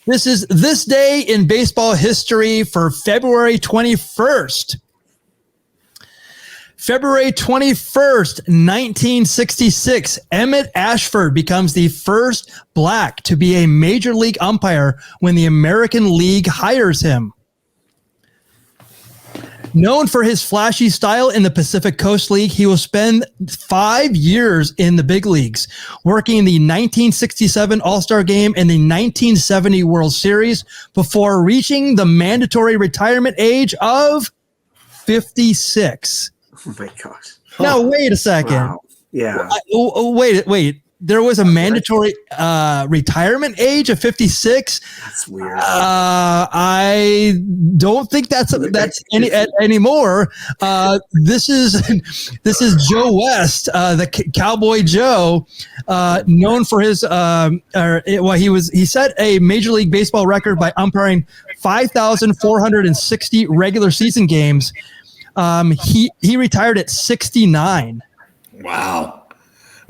This is this day in baseball history for February 21st. February 21st, 1966, Emmett Ashford becomes the first black to be a major league umpire when the American League hires him. Known for his flashy style in the Pacific Coast League, he will spend 5 years in the big leagues, working in the 1967 All-Star Game and the 1970 World Series before reaching the mandatory retirement age of 56. Oh my gosh. Now, wait a second. Wow. Yeah. Wait. There was a mandatory retirement age of 56. That's weird. I don't think that's anymore. This is Joe West, the Cowboy Joe, known for his he set a Major League Baseball record by umpiring 5,460 regular season games. He retired at 69. Wow.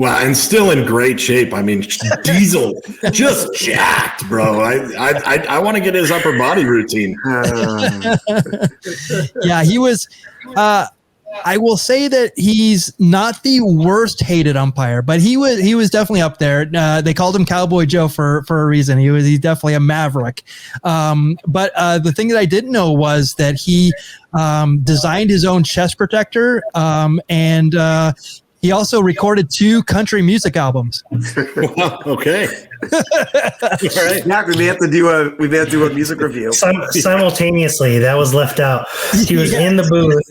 And still in great shape. I mean, Diesel, just jacked, bro. I want to get his upper body routine. Yeah, he was. I will say that he's not the worst hated umpire, but he was definitely up there. They called him Cowboy Joe for a reason. He's definitely a maverick. But the thing that I didn't know was that he designed his own chest protector, and he also recorded 2 country music albums. Okay. All right. Yeah, we may have to do a music review. Simultaneously, that was left out. He was in the booth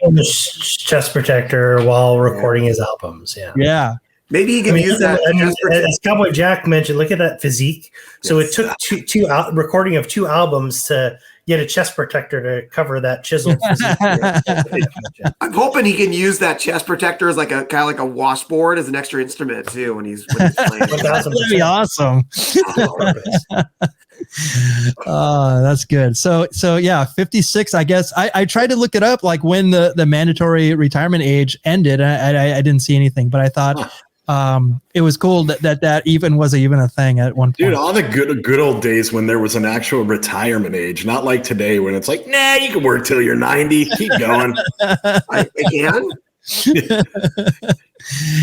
in the chest protector while recording his albums. Yeah. Maybe he can use that. As Cowboy Jack mentioned, look at that physique. So it took two recording of 2 albums to get a chest protector to cover that chiseled physique. I'm hoping he can use that chest protector as like a kind of like a washboard as an extra instrument too when he's playing. That'd be awesome. That's good. So yeah, 56. I guess I tried to look it up, like when the mandatory retirement age ended. I didn't see anything, but I thought it was cool that even was even a thing at one point. Dude, all the good old days when there was an actual retirement age, not like today when it's like, nah, you can work till you're 90. Keep going. I can.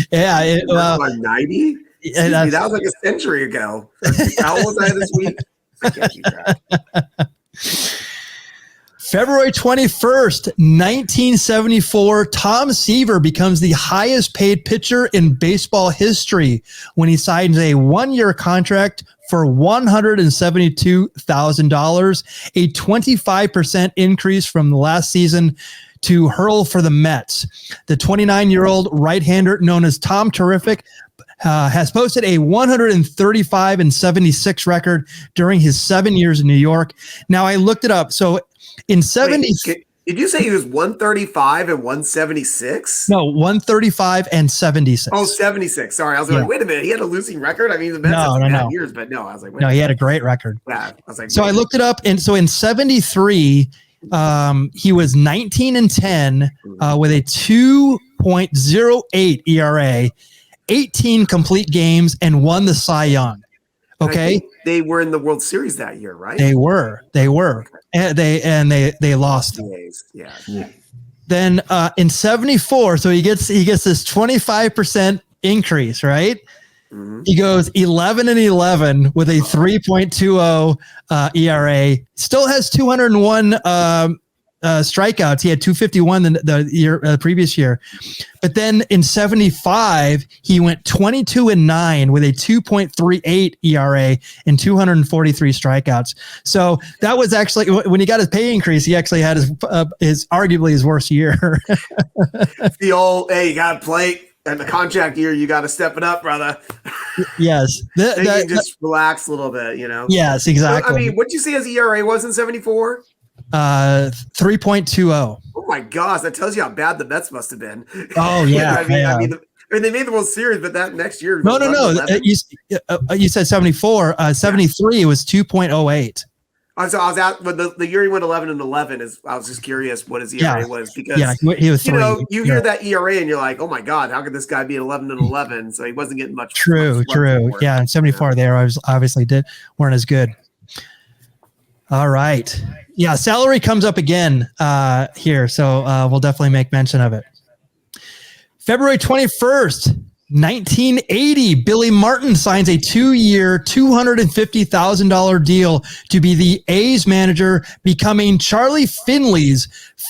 Yeah. 90? That was like a century ago. How old was I this week? I can't keep track. February 21st, 1974, Tom Seaver becomes the highest paid pitcher in baseball history when he signs a 1-year contract for $172,000, a 25% increase from the last season, to hurl for the Mets. The 29-year-old right-hander known as Tom Terrific has posted a 135-76 record during his 7 years in New York. Now, I looked it up. So in 70, did you say he was 135 and 176? No, 135 and 76. Oh, 76. Sorry, I was like, wait a minute, he had a losing record. I mean, the Mets have bad years, but no, I was like, wait. No, he had a great record. Yeah, I was like, so I looked it up, and so in 73, he was 19-10 with a 2.08 ERA, 18 complete games, and won the Cy Young. Okay, they were in the World Series that year, right? They were, and they lost. Yeah. Then in 74, so he gets this 25% increase, right? Mm-hmm. He goes 11-11 with a 3.20 ERA. Still has 201 strikeouts. He had 251 the previous year. But then in 75, he went 22-9 with a 2.38 ERA and 243 strikeouts. So that was actually, when he got his pay increase, he actually had his arguably his worst year. The old, hey, you got to play. And the contract year, you got to step it up, brother. Yes. You can just relax a little bit, you know? Yes, exactly. I mean, what'd you say his ERA was in 74? 3.20. Oh my gosh, that tells you how bad the Mets must have been. Oh yeah. I mean, they made the World Series, but that next year. No. You said 74. 73 it was 2.08. So I was out when the year he went 11-11. I was just curious what his ERA was because he was you hear that ERA and you're like, oh my god, how could this guy be 11-11? So he wasn't getting much. True. Yeah, and 74 there, I was obviously weren't as good. All right, yeah, salary comes up again here, so we'll definitely make mention of it. February 21st. 1980, Billy Martin signs a 2-year, $250,000 deal to be the A's manager, becoming Charlie Finley's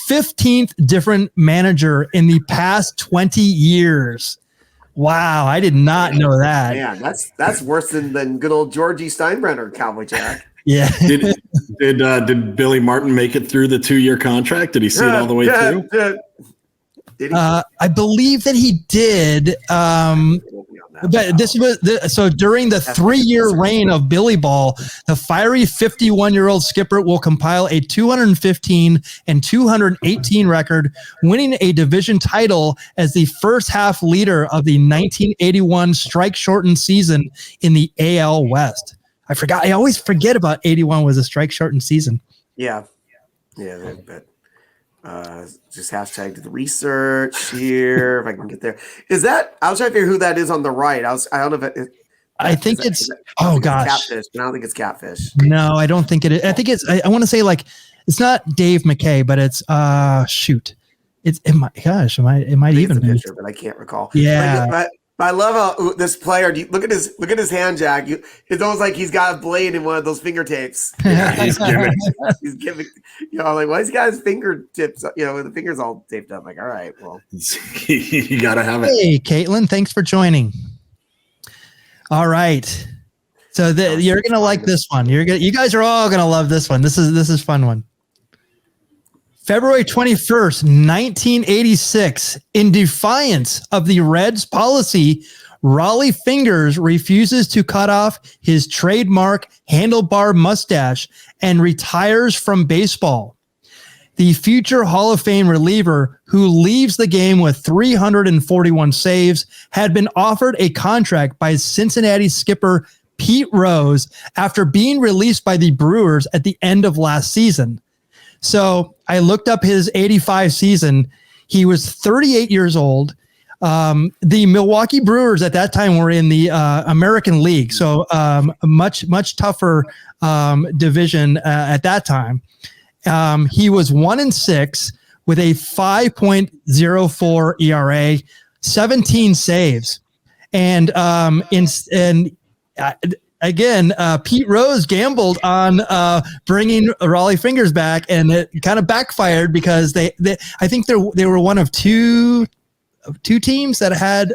15th different manager in the past 20 years. Wow, I did not know that. Yeah, that's worse than good old Georgie Steinbrenner, Cowboy Jack. Yeah. Did Billy Martin make it through the 2-year contract? Did he see it all the way through? Did he? I believe that he did. But this was so during the 3-year reign of Billy Ball, the fiery 51-year-old skipper will compile a 215 and 218 record, winning a division title as the first half leader of the 1981 strike-shortened season in the AL West. I always forget about 81 was a strike-shortened season. Yeah, but. Just hashtag the research here if I can get there. Is that I was trying to figure who that is on the right. I don't know if I think it's catfish, but I don't think it's catfish. No, I don't think it is. I think it's I want to say like it's not Dave McKay, but it's shoot. It might even be picture, but I can't recall. Yeah. But I love how this player. Look at his hand, Jack. It's almost like he's got a blade in one of those finger tapes. Yeah, he's giving. Like why he's got his fingertips? With the fingers all taped up. Like, all right, well, you gotta have it. Hey, Caitlin, thanks for joining. All right, so you're gonna like this one. You guys are all gonna love this one. This is a fun one. February 21st, 1986, in defiance of the Reds' policy, Rollie Fingers refuses to cut off his trademark handlebar mustache and retires from baseball. The future Hall of Fame reliever, who leaves the game with 341 saves, had been offered a contract by Cincinnati skipper Pete Rose after being released by the Brewers at the end of last season. So I looked up his 85 season. He was 38 years old. The Milwaukee Brewers at that time were in the American League, so much tougher division at that time. He was 1-6 with a 5.04 ERA, 17 saves, and again, Pete Rose gambled on bringing Rollie Fingers back, and it kind of backfired because I think they were one of two teams that had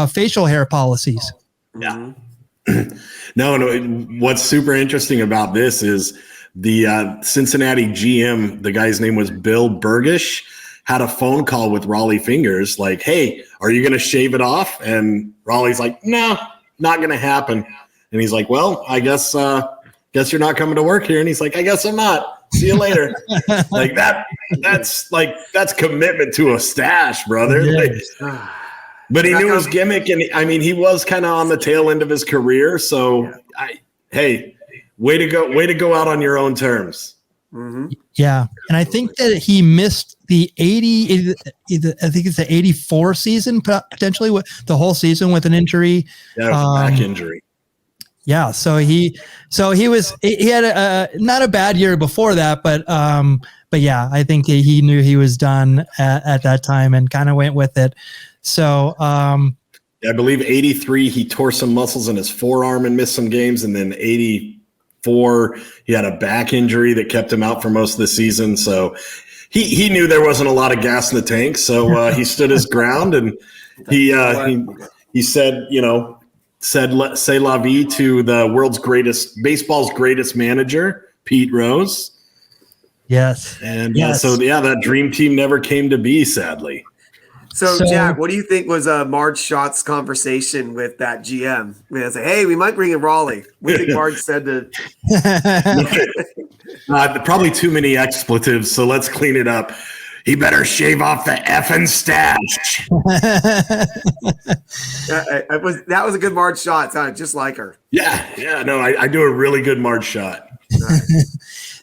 facial hair policies. Yeah. No. What's super interesting about this is the Cincinnati GM, the guy's name was Bill Burgish, had a phone call with Rollie Fingers like, hey, are you going to shave it off? And Rollie's like, no, not going to happen. And he's like, well, I guess you're not coming to work here. And he's like, I guess I'm not. See you later. Like that's commitment to a stash, brother. Yes. But he knew his gimmick, and he was kind of on the tail end of his career. So, hey, way to go out on your own terms. Mm-hmm. Yeah, and I think that he missed the 80. I think it's the 84 season potentially with the whole season with an injury. Yeah, back injury. Yeah, so he had a not a bad year before that, but yeah, I think he knew he was done at that time and kind of went with it. So I believe 83 he tore some muscles in his forearm and missed some games, and then 84 he had a back injury that kept him out for most of the season. So he knew there wasn't a lot of gas in the tank, so he stood his ground, and he said, said "C'est la vie" to the baseball's greatest manager, Pete Rose. Yes. And that dream team never came to be, sadly. So Jack, what do you think was Marge Schott's conversation with that GM? They say, hey, we might bring in Rollie. We think Marge said to probably too many expletives, so let's clean it up. He better shave off the effing stash. That was a good Marge Schott. It sounded just like her. Yeah. No, I do a really good Marge Schott.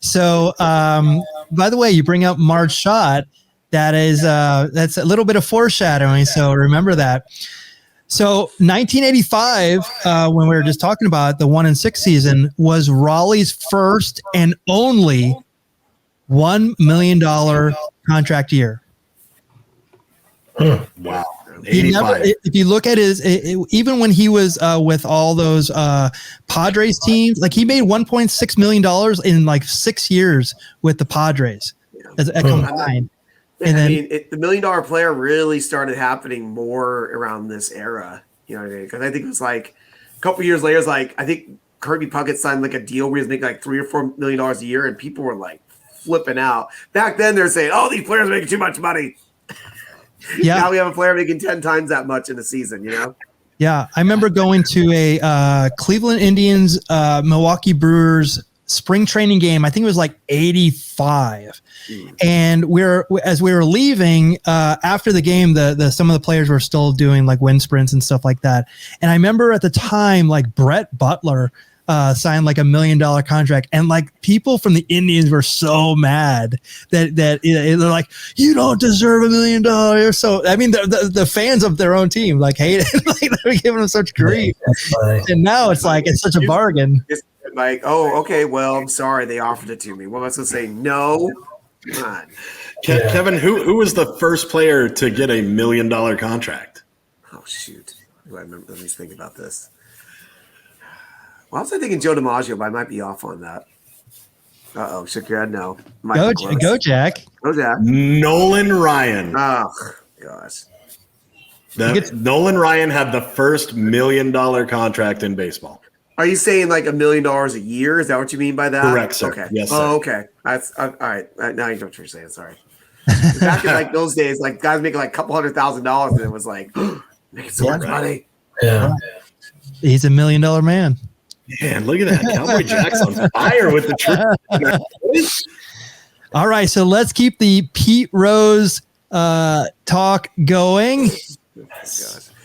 So, by the way, you bring up Marge Schott. That's a little bit of foreshadowing. So remember that. So 1985, when we were just talking about the 1-6 season, was Rollie's first and only $1 million contract year. Wow. 85. If you look at even when he was with all those Padres teams, like he made $1.6 million in like 6 years with the Padres as a combined. And then, the $1 million player really started happening more around this era. You know what I mean? Because I think it was like a couple years later, I think Kirby Puckett signed like a deal where he was making like $3 or $4 million a year, and people were like flipping out. Back then, they're saying, "Oh, these players are making too much money." Yeah. Now we have a player making 10 times that much in a season. You know? Yeah, I remember going to a Cleveland Indians, Milwaukee Brewers spring training game. I think it was like 85. And as we were leaving after the game, some of the players were still doing like wind sprints and stuff like that. And I remember at the time, like Brett Butler signed like $1 million contract, and like people from the Indians were so mad that they're like, "You don't deserve $1 million." So I mean, the fans of their own team like hate it, like they're giving them such grief. And now it's like it's such a bargain. It's like, oh, okay, well, I'm sorry they offered it to me. Well, let's just say no. Come on. Kevin, who was the first player to get $1 million contract? Oh shoot! Let me think about this. Well, I was thinking Joe DiMaggio, but I might be off on that. Uh-oh, shook your head. No. Go, Jack. Go, Jack. Nolan Ryan. Oh, gosh. Nolan Ryan had the first $1 million contract in baseball. Are you saying like $1 million a year? Is that what you mean by that? Correct, sir. Okay. Yes, sir. Oh, okay. That's all right. Now you know what you're saying. Sorry. Back in like those days, like guys making like a couple $100,000, and it was like making so much money. Yeah. He's $1 million man. Man, look at that. Cowboy Jack's on fire with the truth. All right, so let's keep the Pete Rose talk going. Oh,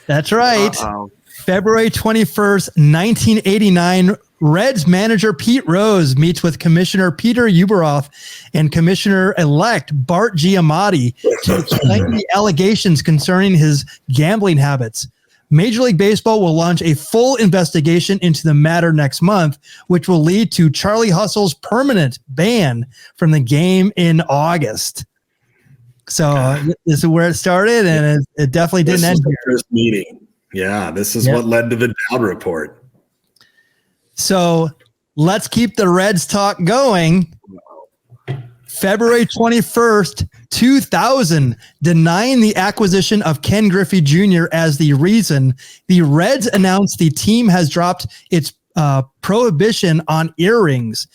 that's right. Uh-oh. February 21st, 1989, Reds manager Pete Rose meets with Commissioner Peter Ueberroth and Commissioner-elect Bart Giamatti to explain the allegations concerning his gambling habits. Major League Baseball will launch a full investigation into the matter next month, which will lead to Charlie Hustle's permanent ban from the game in August. So this is where it started, and it definitely didn't end here. First meeting. Yeah, this is what led to the Dowd report. So let's keep the Reds talk going. February 21st, 2000, denying the acquisition of Ken Griffey Jr. as the reason, the Reds announced the team has dropped its prohibition on earrings.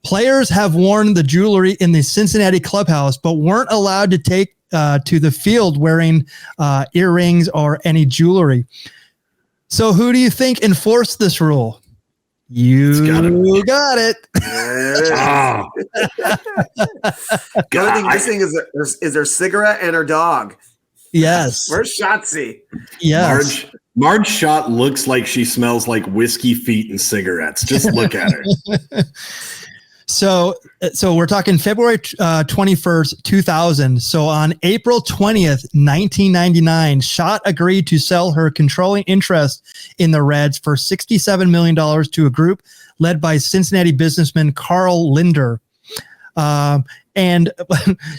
Players have worn the jewelry in the Cincinnati clubhouse, but weren't allowed to take to the field wearing earrings or any jewelry. So who do you think enforced this rule? You got it. Oh. The other thing missing is her cigarette and her dog. Yes. Where's Shotzi? Yes. Marge Schott looks like she smells like whiskey feet and cigarettes. Just look at her. So we're talking February 21st, 2000. So on April 20th, 1999, Schott agreed to sell her controlling interest in the Reds for $67 million to a group led by Cincinnati businessman Carl Linder. And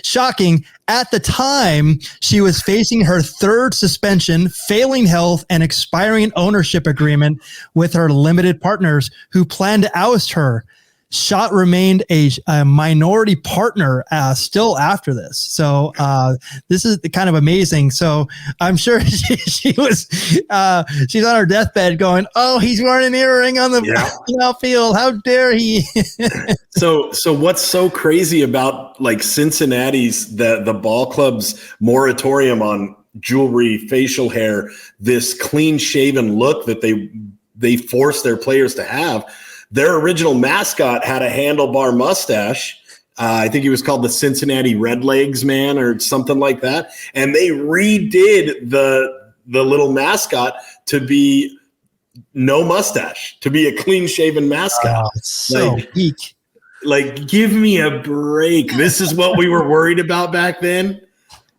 shocking, at the time, she was facing her third suspension, failing health, and expiring ownership agreement with her limited partners who planned to oust her. Schott remained a minority partner still after this. So this is kind of amazing. So I'm sure she's on her deathbed going, "Oh, he's wearing an earring on the outfield. How dare he?" So what's so crazy about like Cincinnati's the ball club's moratorium on jewelry, facial hair, this clean shaven look that they force their players to have? Their original mascot had a handlebar mustache. I think he was called the Cincinnati Redlegs man or something like that. And they redid the little mascot to be no mustache, to be a clean-shaven mascot. It's so weak. Like, give me a break. This is what we were worried about back then.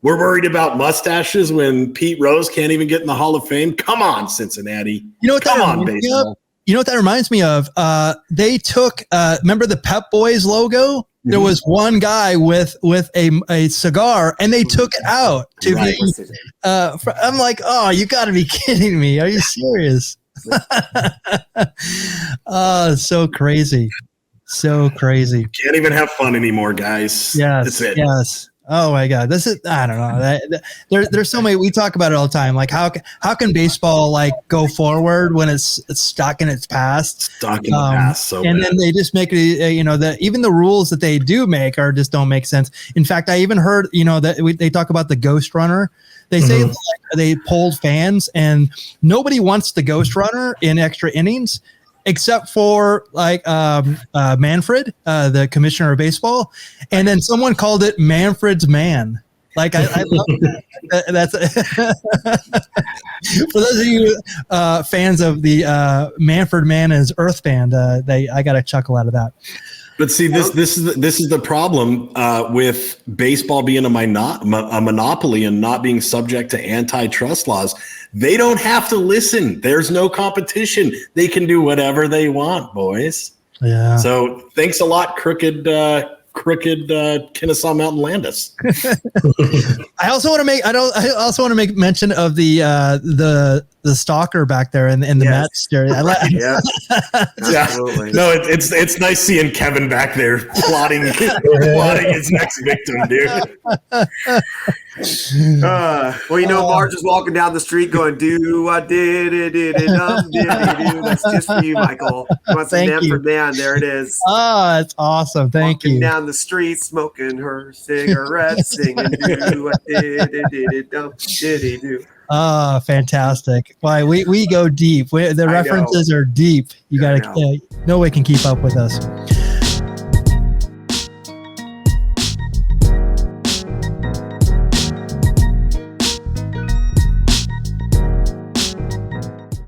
We're worried about mustaches when Pete Rose can't even get in the Hall of Fame. Come on, Cincinnati. You know what Come that on, reminds me baseball. of? You know what that reminds me of? They took, remember the Pep Boys logo? There was one guy with a cigar, and they took it out to be. I'm like, oh, you got to be kidding me! Are you serious? So crazy, so crazy. Can't even have fun anymore, guys. Yes, yes. Oh my God, this is, I don't know. There's so many, we talk about it all the time. Like how can baseball like go forward when it's stuck in its past? Stuck in the past. So and bad. then they just make it, even the rules that they do make are just don't make sense. In fact, I even heard, that they talk about the ghost runner. They say like, they polled fans and nobody wants the ghost runner in extra innings, except for like Manfred, the commissioner of baseball. And then someone called it Manfred's Man. Like I love that. That's for those of you fans of the Manfred Man and his Earth Band, I got a chuckle out of that. But see, this is the problem with baseball being a monopoly and not being subject to antitrust laws. They don't have to listen. There's no competition. They can do whatever they want, boys. Yeah. So thanks a lot, crooked Kennesaw Mountain Landis. I also want to make mention of the stalker back there in the Mets. Yeah, absolutely. No, it's nice seeing Kevin back there plotting his next victim, dude. Marge is walking down the street going, "Do I did it, did it, did it, do." That's just for you, Michael. You want some Manfred Man? There it is. Oh, it's awesome. Thank you. Walking down the street, smoking her cigarette, singing, "Do I did it, did it, did it, do." Oh, fantastic. Why we go deep. The references are deep. You got to, no way can keep up with us.